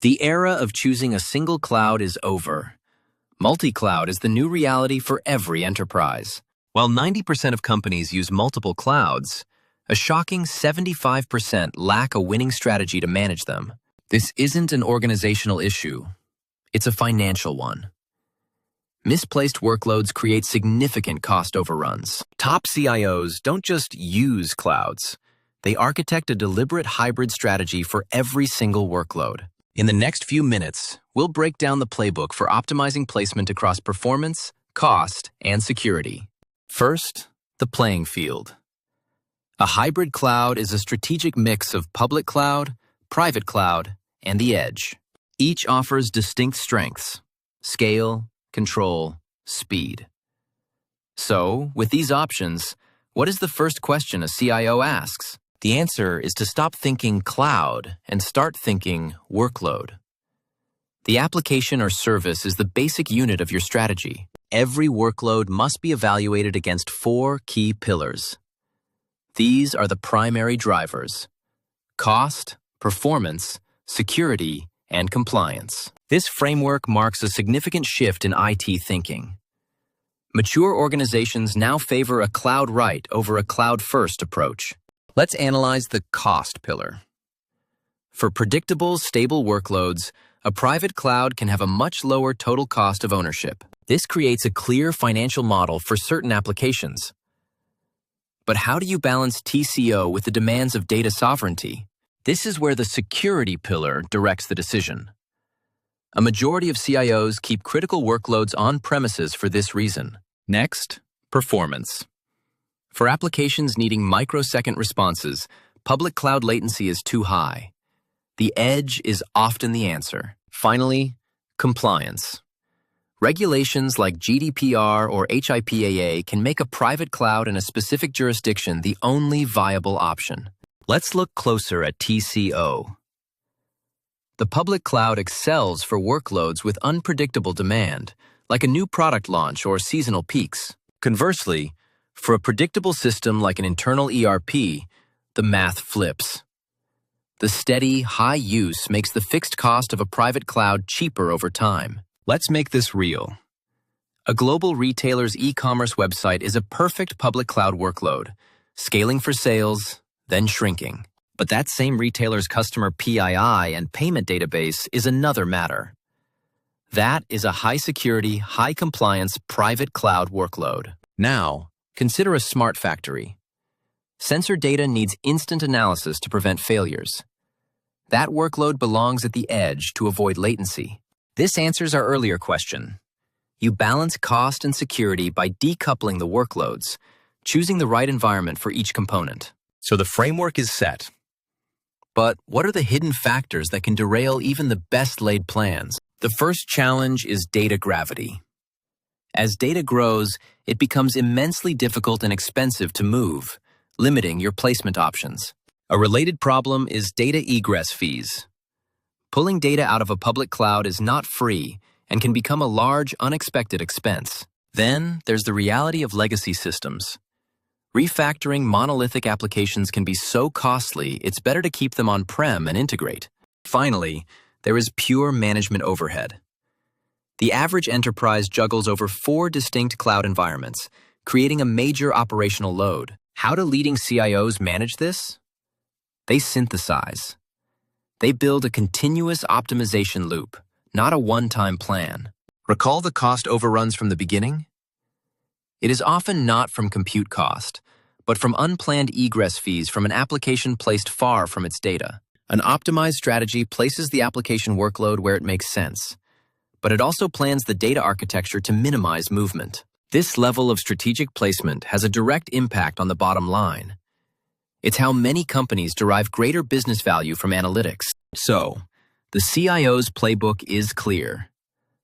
The era of choosing a single cloud is over. Multi-cloud is the new reality for every enterprise. While 90% of companies use multiple clouds, a shocking 75% lack a winning strategy to manage them. This isn't an organizational issue. It's a financial one. Misplaced workloads create significant cost overruns. Top CIOs don't just use clouds. They architect a deliberate hybrid strategy for every single workload. In the next few minutes, we'll break down the playbook for optimizing placement across performance, cost, and security. First, the playing field. A hybrid cloud is a strategic mix of public cloud, private cloud, and the edge. Each offers distinct strengths: scale, control, speed. So, with these options, what is the first question a CIO asks? The answer is to stop thinking cloud and start thinking workload. The application or service is the basic unit of your strategy. Every workload must be evaluated against 4 key pillars. These are the primary drivers: cost, performance, security, and compliance. This framework marks a significant shift in IT thinking. Mature organizations now favor a cloud-right over a cloud-first approach. Let's analyze the cost pillar. For predictable, stable workloads, a private cloud can have a much lower total cost of ownership. This creates a clear financial model for certain applications. But how do you balance TCO with the demands of data sovereignty? This is where the security pillar directs the decision. A majority of CIOs keep critical workloads on premises for this reason. Next, performance. For applications needing microsecond responses, public cloud latency is too high. The edge is often the answer. Finally, compliance. Regulations like GDPR or HIPAA can make a private cloud in a specific jurisdiction the only viable option. Let's look closer at TCO. The public cloud excels for workloads with unpredictable demand, like a new product launch or seasonal peaks. Conversely, for a predictable system like an internal ERP, the math flips. The steady, high use makes the fixed cost of a private cloud cheaper over time. Let's make this real. A global retailer's e-commerce website is a perfect public cloud workload, scaling for sales, then shrinking. But that same retailer's customer PII and payment database is another matter. That is a high-security, high-compliance private cloud workload. Now, consider a smart factory. Sensor data needs instant analysis to prevent failures. That workload belongs at the edge to avoid latency. This answers our earlier question. You balance cost and security by decoupling the workloads, choosing the right environment for each component. So the framework is set. But what are the hidden factors that can derail even the best-laid plans? The first challenge is data gravity. As data grows, it becomes immensely difficult and expensive to move, limiting your placement options. A related problem is data egress fees. Pulling data out of a public cloud is not free and can become a large, unexpected expense. Then, there's the reality of legacy systems. Refactoring monolithic applications can be so costly, it's better to keep them on-prem and integrate. Finally, there is pure management overhead. The average enterprise juggles over 4 distinct cloud environments, creating a major operational load. How do leading CIOs manage this? They synthesize. They build a continuous optimization loop, not a one-time plan. Recall the cost overruns from the beginning? It is often not from compute cost, but from unplanned egress fees from an application placed far from its data. An optimized strategy places the application workload where it makes sense, but it also plans the data architecture to minimize movement. This level of strategic placement has a direct impact on the bottom line. It's how many companies derive greater business value from analytics. So, the CIO's playbook is clear.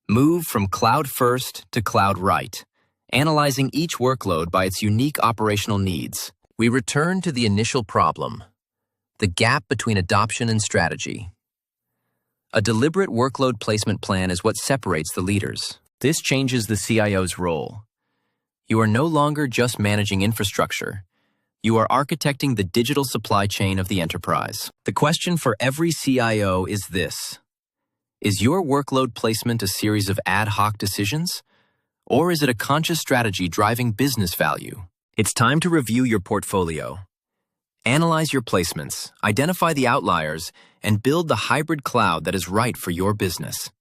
Move from cloud first to cloud right, analyzing each workload by its unique operational needs. We return to the initial problem, the gap between adoption and strategy. A deliberate workload placement plan is what separates the leaders. This changes the CIO's role. You are no longer just managing infrastructure. You are architecting the digital supply chain of the enterprise. The question for every CIO is this: Is your workload placement a series of ad hoc decisions? Or is it a conscious strategy driving business value? It's time to review your portfolio. Analyze your placements, identify the outliers, and build the hybrid cloud that is right for your business.